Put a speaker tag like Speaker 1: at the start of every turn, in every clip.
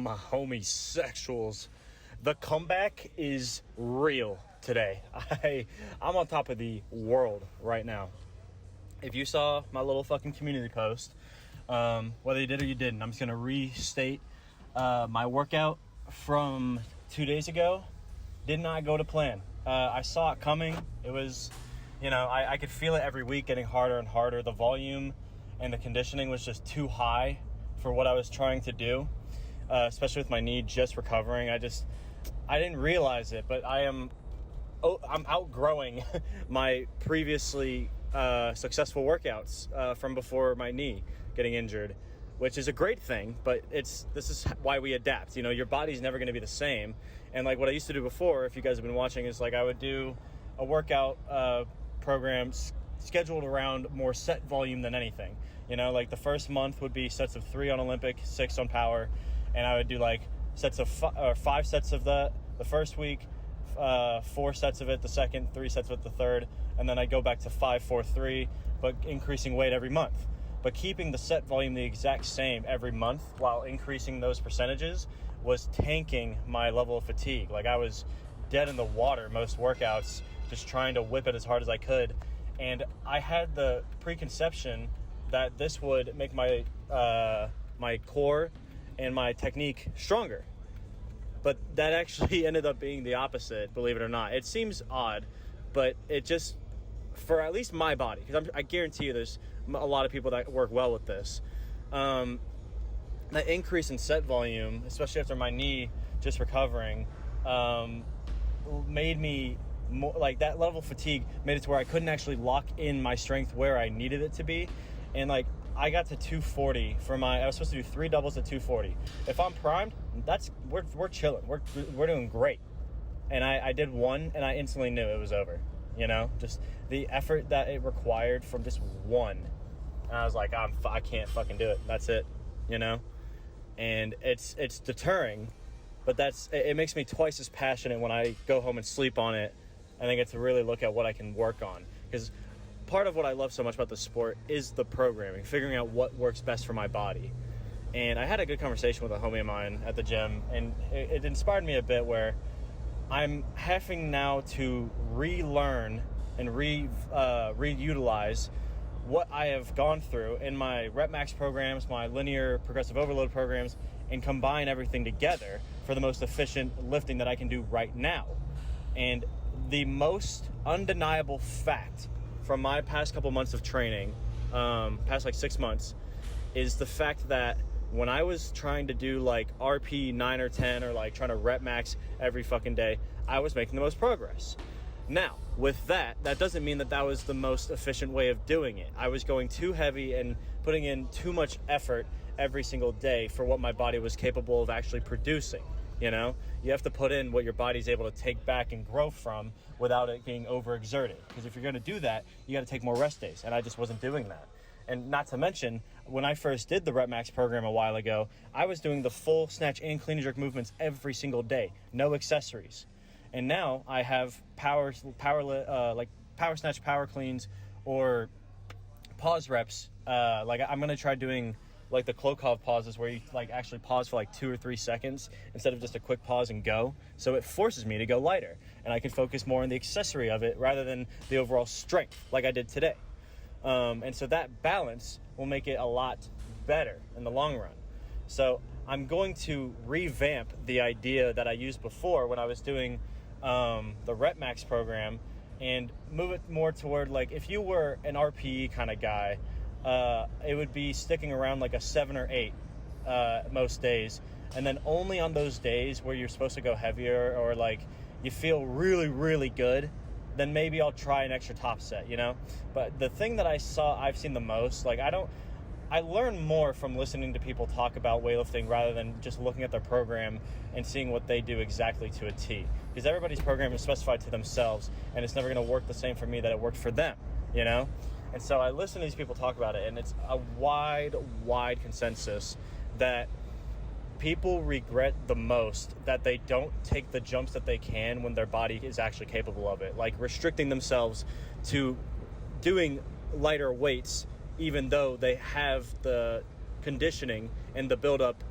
Speaker 1: My homie sexuals. The comeback is real today. I'm on top of the world right now. If you saw my little fucking community post, whether you did or you didn't, I'm just going to restate my workout from 2 days ago. Did not go to plan. I saw it coming. It was, I could feel it every week getting harder and harder. The volume and the conditioning was just too high for what I was trying to do, especially with my knee just recovering. I didn't realize it, but I'm outgrowing my previously successful workouts from before my knee getting injured, which is a great thing, but this is why we adapt. Your body's never going to be the same. And like what I used to do before, if you guys have been watching, is like I would do a workout program scheduled around more set volume than anything. Like the first month would be sets of 3 on Olympic, 6 on power, and I would do like sets of 5 sets of that the first week, 4 sets of it the second, 3 sets of it the third, and then I go back to 5, 4, 3, but increasing weight every month. But keeping the set volume the exact same every month while increasing those percentages was tanking my level of fatigue. Like I was dead in the water most workouts, just trying to whip it as hard as I could. And I had the preconception that this would make my my core and my technique stronger. But that actually ended up being the opposite, believe it or not. It seems odd, but it just, for at least my body, because I guarantee you there's a lot of people that work well with this, that increase in set volume, especially after my knee just recovering, made me more, like that level of fatigue made it to where I couldn't actually lock in my strength where I needed it to be. And like I got to 240 I was supposed to do 3 doubles at 240. If I'm primed, we're chilling. We're doing great. And I did 1 and I instantly knew it was over. Just the effort that it required from just 1. And I was like, I can't fucking do it. That's it. And it's deterring, but it makes me twice as passionate when I go home and sleep on it and I get to really look at what I can work on. Because part of what I love so much about the sport is the programming, figuring out what works best for my body. And I had a good conversation with a homie of mine at the gym, and it inspired me a bit where I'm having now to relearn and reutilize what I have gone through in my rep max programs, my linear progressive overload programs, and combine everything together for the most efficient lifting that I can do right now. And the most undeniable fact from my past couple months of training, past like 6 months, is the fact that when I was trying to do like RP 9 or 10 or like trying to rep max every fucking day, I was making the most progress. Now, with that doesn't mean that was the most efficient way of doing it. I was going too heavy and putting in too much effort every single day for what my body was capable of actually producing. You have to put in what your body's able to take back and grow from without it being overexerted. Because if you're going to do that, you got to take more rest days. And I just wasn't doing that. And not to mention, when I first did the Rep Max program a while ago, I was doing the full snatch and clean and jerk movements every single day, no accessories. And now I have power snatch, power cleans, or pause reps. Like I'm going to try doing like the Klokov pauses where you like actually pause for like 2 or 3 seconds instead of just a quick pause and go. So it forces me to go lighter and I can focus more on the accessory of it rather than the overall strength like I did today. And so that balance will make it a lot better in the long run. So I'm going to revamp the idea that I used before when I was doing the Rep Max program and move it more toward like if you were an RPE kind of guy, it would be sticking around like a 7 or 8 most days. And then only on those days where you're supposed to go heavier or like you feel really, really good, then maybe I'll try an extra top set, But the thing that I've seen the most, like I learn more from listening to people talk about weightlifting rather than just looking at their program and seeing what they do exactly to a T. Because everybody's program is specified to themselves and it's never going to work the same for me that it worked for them, And so I listen to these people talk about it, and it's a wide consensus that people regret the most that they don't take the jumps that they can when their body is actually capable of it. Like restricting themselves to doing lighter weights even though they have the conditioning and the buildup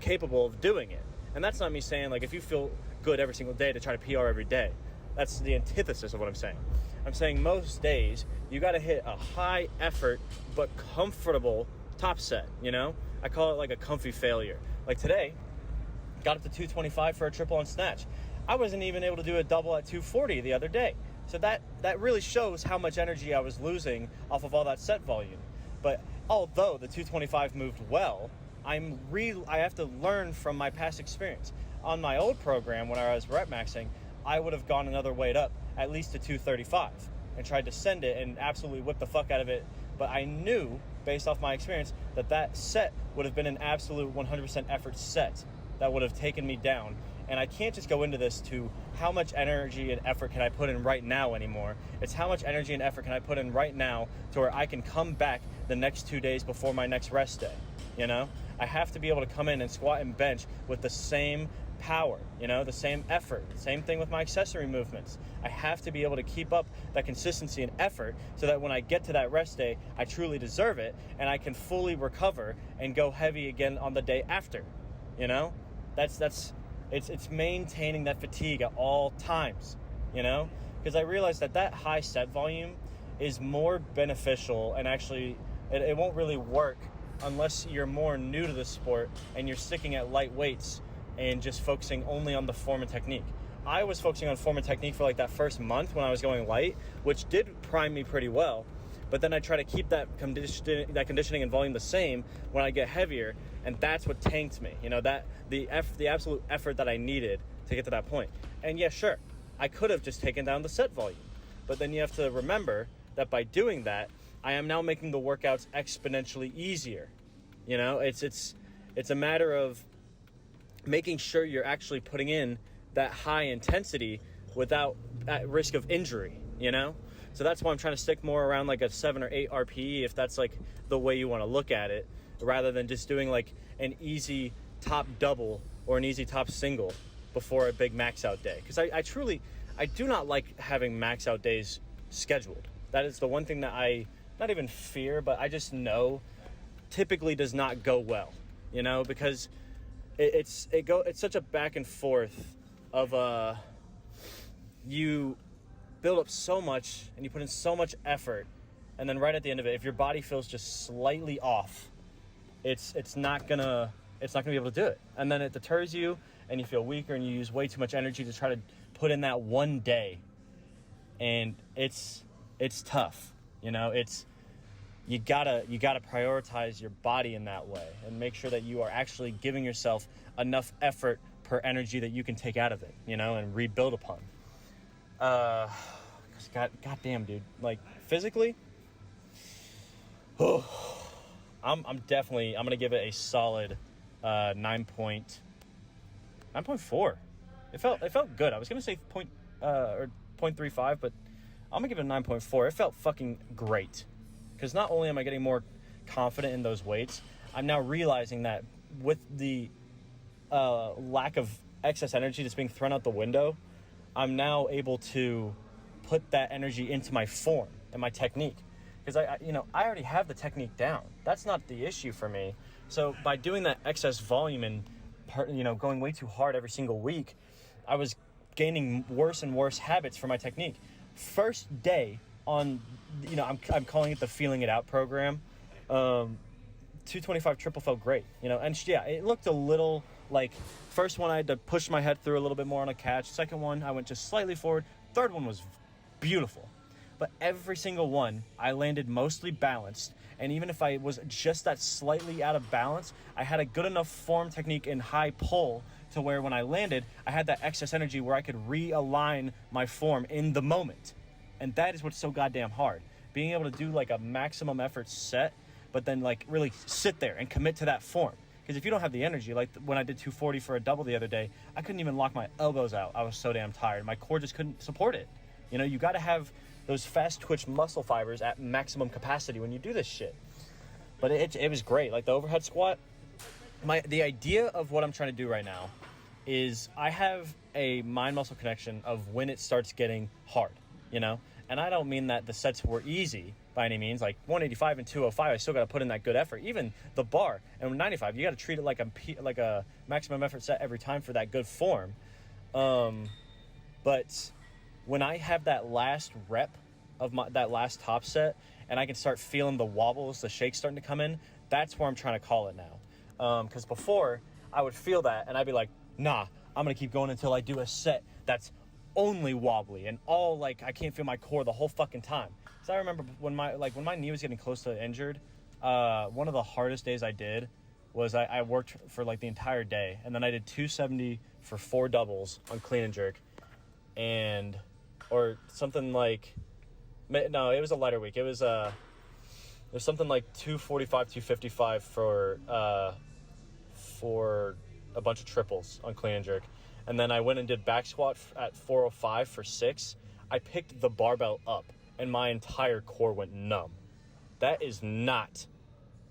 Speaker 1: capable of doing it. And that's not me saying, like, if you feel good every single day to try to PR every day. That's the antithesis of what I'm saying. I'm saying most days, you got to hit a high effort but comfortable top set, you know? I call it like a comfy failure. Like today, got up to 225 for a triple on snatch. I wasn't even able to do a double at 240 the other day. So that really shows how much energy I was losing off of all that set volume. But although the 225 moved well, I have to learn from my past experience. On my old program, when I was rep maxing, I would have gone another weight up, at least to 235, and tried to send it and absolutely whip the fuck out of it. But I knew, based off my experience, that set would have been an absolute 100% effort set that would have taken me down. And I can't just go into this to how much energy and effort can I put in right now anymore. It's how much energy and effort can I put in right now to where I can come back the next 2 days before my next rest day, you know? I have to be able to come in and squat and bench with the same power, you know, the same effort. Same thing with my accessory movements. I have to be able to keep up that consistency and effort so that when I get to that rest day, I truly deserve it and I can fully recover and go heavy again on the day after, you know? It's maintaining that fatigue at all times, you know? Because I realized that high set volume is more beneficial, and actually it won't really work unless you're more new to the sport and you're sticking at light weights and just focusing only on the form and technique. I was focusing on form and technique for like that first month when I was going light, which did prime me pretty well. But then I try to keep that conditioning and volume the same when I get heavier, and that's what tanked me. You know, that the absolute effort that I needed to get to that point. And yeah, sure, I could have just taken down the set volume, but then you have to remember that by doing that, I am now making the workouts exponentially easier. You know, it's a matter of making sure you're actually putting in that high intensity without at risk of injury, you know? So that's why I'm trying to stick more around like a 7 or 8 RPE, if that's like the way you want to look at it, rather than just doing like an easy top double or an easy top single before a big max out day. Because I do not like having max out days scheduled. That is the one thing that I not even fear, but I just know typically does not go well, you know, because it's such a back and forth of you build up so much and you put in so much effort, and then right at the end of it, if your body feels just slightly off, it's not gonna be able to do it, and then it deters you and you feel weaker and you use way too much energy to try to put in that one day, and it's tough, you know. You gotta prioritize your body in that way and make sure that you are actually giving yourself enough effort per energy that you can take out of it, you know, and rebuild upon. Goddamn, dude. Like physically, I'm gonna give it a solid 9.4. It felt good. I was gonna say 0.35, but I'm gonna give it a 9.4. It felt fucking great. Because not only am I getting more confident in those weights, I'm now realizing that with the lack of excess energy that's being thrown out the window, I'm now able to put that energy into my form and my technique. Because I already have the technique down. That's not the issue for me. So by doing that excess volume and going way too hard every single week, I was gaining worse and worse habits for my technique. First day on, I'm calling it the Feeling It Out program. 225 triple felt great, and yeah, it looked a little like, first one I had to push my head through a little bit more on a catch. Second one, I went just slightly forward. Third one was beautiful. But every single one, I landed mostly balanced. And even if I was just that slightly out of balance, I had a good enough form, technique, and high pull to where when I landed, I had that excess energy where I could realign my form in the moment. And that is what's so goddamn hard. Being able to do like a maximum effort set, but then like really sit there and commit to that form. Because if you don't have the energy, like when I did 240 for a double the other day, I couldn't even lock my elbows out. I was so damn tired. My core just couldn't support it. You got to have those fast twitch muscle fibers at maximum capacity when you do this shit. But it was great. Like the overhead squat, the idea of what I'm trying to do right now is I have a mind-muscle connection of when it starts getting hard, and And I don't mean that the sets were easy by any means. Like 185 and 205, I still got to put in that good effort. Even the bar and 95, you got to treat it like a maximum effort set every time for that good form. But when I have that last rep of that last top set, and I can start feeling the wobbles, the shakes starting to come in, that's where I'm trying to call it now. Because before, I would feel that, and I'd be like, nah, I'm going to keep going until I do a set that's only wobbly and all, like, I can't feel my core the whole fucking time. So I remember when my knee was getting close to injured, one of the hardest days I did was I worked for, like, the entire day, and then I did 270 for 4 doubles on clean and jerk, or something like... No, it was a lighter week. It was something like 245, 255 for a bunch of triples on clean and jerk. And then I went and did back squat at 405 for 6. I picked the barbell up, and my entire core went numb. That is not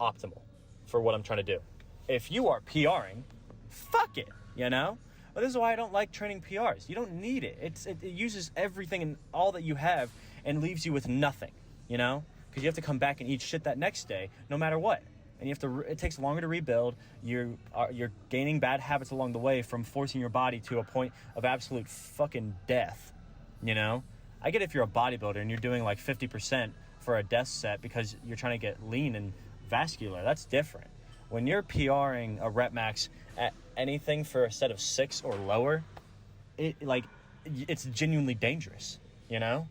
Speaker 1: optimal for what I'm trying to do. If you are PRing, fuck it, you know? But this is why I don't like training PRs. You don't need it. It uses everything and all that you have and leaves you with nothing, you know? Because you have to come back and eat shit that next day, no matter what. And you have to. It takes longer to rebuild. You're gaining bad habits along the way from forcing your body to a point of absolute fucking death, you know? I get if you're a bodybuilder and you're doing like 50% for a death set because you're trying to get lean and vascular. That's different. When you're PRing a rep max at anything for a set of 6 or lower, it's genuinely dangerous, you know?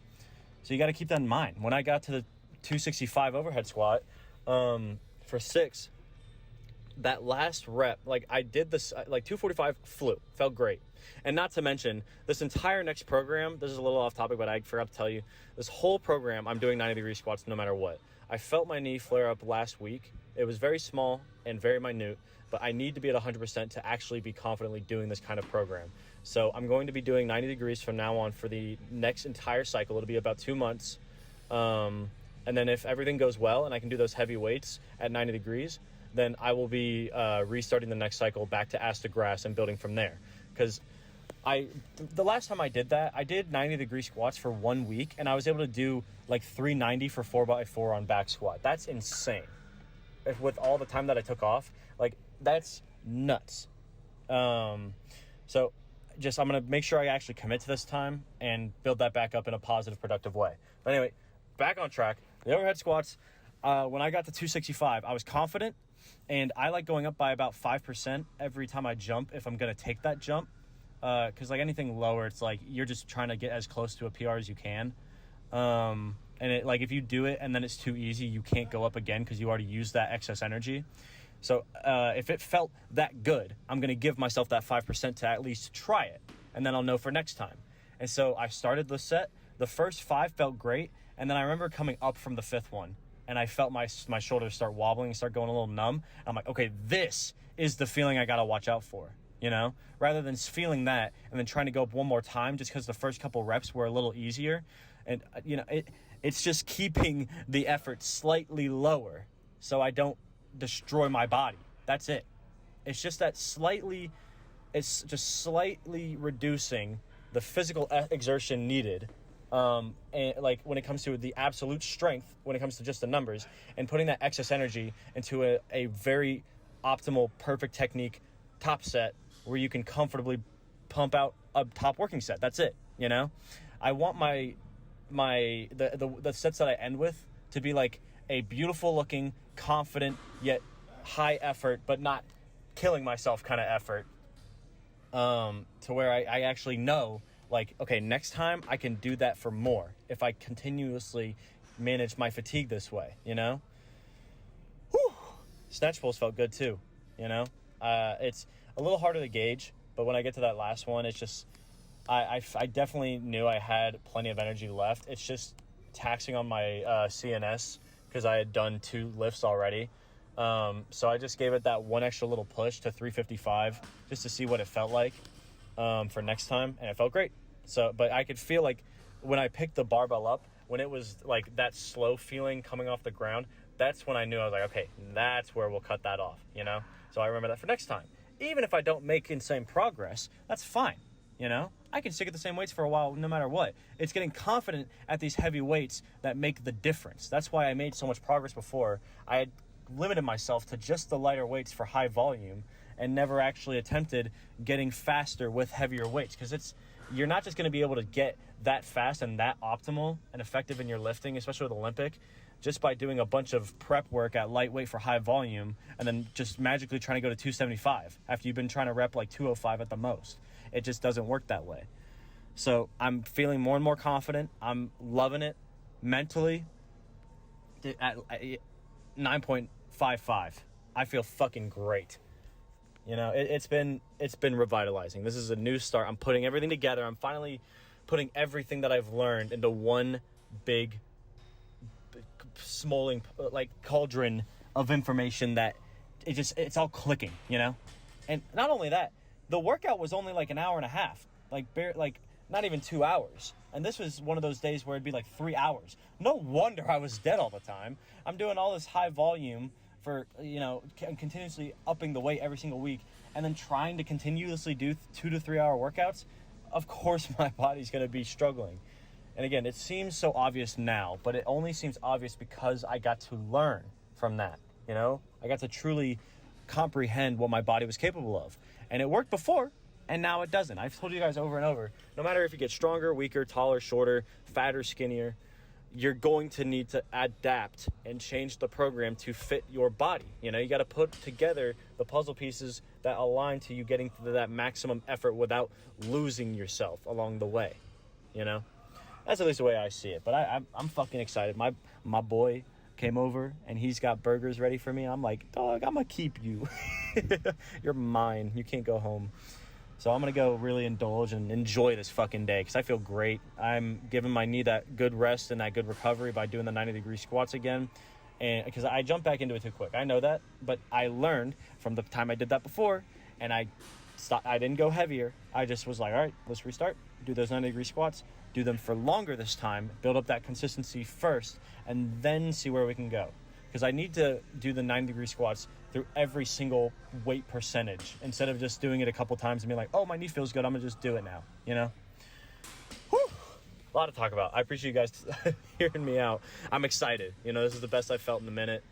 Speaker 1: So you got to keep that in mind. When I got to the 265 overhead squat for 6, that last rep, like I did this, like 245 flew, felt great. And not to mention, this entire next program, this is a little off topic, but I forgot to tell you, this whole program, I'm doing 90-degree squats no matter what. I felt my knee flare up last week. It was very small and very minute, but I need to be at 100% to actually be confidently doing this kind of program. So I'm going to be doing 90 degrees from now on for the next entire cycle. It'll be about 2 months. And then if everything goes well and I can do those heavy weights at 90 degrees, then I will be restarting the next cycle back to ass to grass and building from there. Because the last time I did that, I did 90-degree squats for 1 week, and I was able to do like 390 for 4x4 on back squat. That's insane. With all the time that I took off, like, that's nuts. So just, I'm going to make sure I actually commit to this time and build that back up in a positive, productive way. But anyway, back on track. The overhead squats, when I got to 265, I was confident, and I like going up by about 5% every time I jump if I'm going to take that jump. Because like anything lower, it's like you're just trying to get as close to a PR as you can. And it, like, if you do it and then it's too easy, you can't go up again because you already used that excess energy. So if it felt that good, I'm going to give myself that 5% to at least try it, and then I'll know for next time. And so I started the set. The first 5 felt great, and then I remember coming up from the 5th one, and I felt my shoulders start wobbling, start going a little numb. I'm like, okay, this is the feeling I got to watch out for, you know? Rather than feeling that and then trying to go up one more time just because the first couple reps were a little easier. And, you know, it's just keeping the effort slightly lower so I don't destroy my body. That's it. It's just slightly reducing the physical exertion needed, and like when it comes to the absolute strength, when it comes to just the numbers, and putting that excess energy into a very optimal, perfect technique top set where you can comfortably pump out a top working set. That's it, you know? I want the sets that I end with to be like a beautiful looking, confident, yet high effort, but not killing myself kind of effort, to where I actually know, like, okay, next time I can do that for more if I continuously manage my fatigue this way, you know? Whew. Snatch pulls felt good too, you know? It's a little harder to gauge, but when I get to that last one, it's just, I definitely knew I had plenty of energy left. It's just taxing on my CNS because I had done 2 lifts already. So I just gave it that one extra little push to 355 just to see what it felt like for next time, and it felt great. So, but I could feel like when I picked the barbell up, when it was like that slow feeling coming off the ground, that's when I knew I was like, okay, that's where we'll cut that off, you know? So I remember that for next time. Even if I don't make insane progress, that's fine, you know? I can stick at the same weights for a while no matter what. It's getting confident at these heavy weights that make the difference. That's why I made so much progress before. I had limited myself to just the lighter weights for high volume and never actually attempted getting faster with heavier weights, because you're not just going to be able to get that fast and that optimal and effective in your lifting, especially with Olympic, just by doing a bunch of prep work at lightweight for high volume and then just magically trying to go to 275 after you've been trying to rep like 205 at the most. It just doesn't work that way. So I'm feeling more and more confident. I'm loving it mentally. At 9.55, I feel fucking great. You know, it's been revitalizing. This is a new start. I'm putting everything together. I'm finally putting everything that I've learned into one big smoldering like cauldron of information that it's all clicking, you know? And not only that, the workout was only like an hour and a half, like not even 2 hours. And this was one of those days where it'd be like 3 hours. No wonder I was dead all the time. I'm doing all this high volume for, you know, continuously upping the weight every single week and then trying to continuously do 2 to 3 hour workouts. Of course my body's going to be struggling. And again, it seems so obvious now, but it only seems obvious because I got to learn from that, you know? I got to truly comprehend what my body was capable of. And it worked before, and now it doesn't. I've told you guys over and over, no matter if you get stronger, weaker, taller, shorter, fatter, skinnier, you're going to need to adapt and change the program to fit your body. You know, you got to put together the puzzle pieces that align to you getting to that maximum effort without losing yourself along the way, you know? That's at least the way I see it. But I'm fucking excited. My boy came over and he's got burgers ready for me. I'm like, dog, I'm gonna keep you. You're mine. You can't go home. So I'm gonna go really indulge and enjoy this fucking day because I feel great. I'm giving my knee that good rest and that good recovery by doing the 90-degree squats again. And because I jumped back into it too quick. I know that, but I learned from the time I did that before, and I didn't go heavier. I just was like, all right, let's restart. Do those 90-degree squats. Do them for longer this time. Build up that consistency first, and then see where we can go. Because I need to do the 90-degree squats through every single weight percentage instead of just doing it a couple times and being like, oh, my knee feels good, I'm going to just do it now, you know? Whew. A lot to talk about. I appreciate you guys hearing me out. I'm excited. You know, this is the best I've felt in a minute,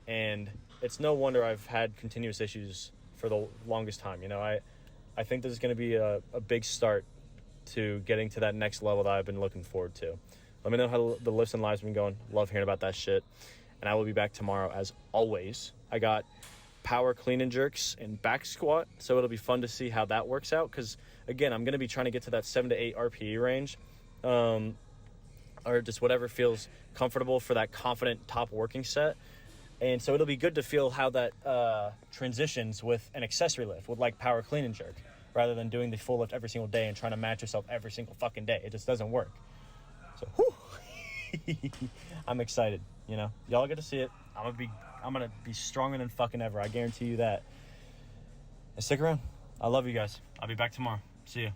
Speaker 1: and it's no wonder I've had continuous issues for the longest time. You know, I think this is going to be a big start to getting to that next level that I've been looking forward to. Let me know how the lifts and lives have been going. Love hearing about that shit. And I will be back tomorrow as always. I got power clean and jerks and back squat, so it'll be fun to see how that works out, because again, I'm going to be trying to get to that 7 to 8 RPE range, or just whatever feels comfortable for that confident top working set. And so it'll be good to feel how that transitions with an accessory lift, with like power clean and jerk, rather than doing the full lift every single day and trying to match yourself every single fucking day. It just doesn't work. So, whew. I'm excited, you know. Y'all get to see it. I'm gonna be stronger than fucking ever. I guarantee you that. And stick around. I love you guys. I'll be back tomorrow. See ya.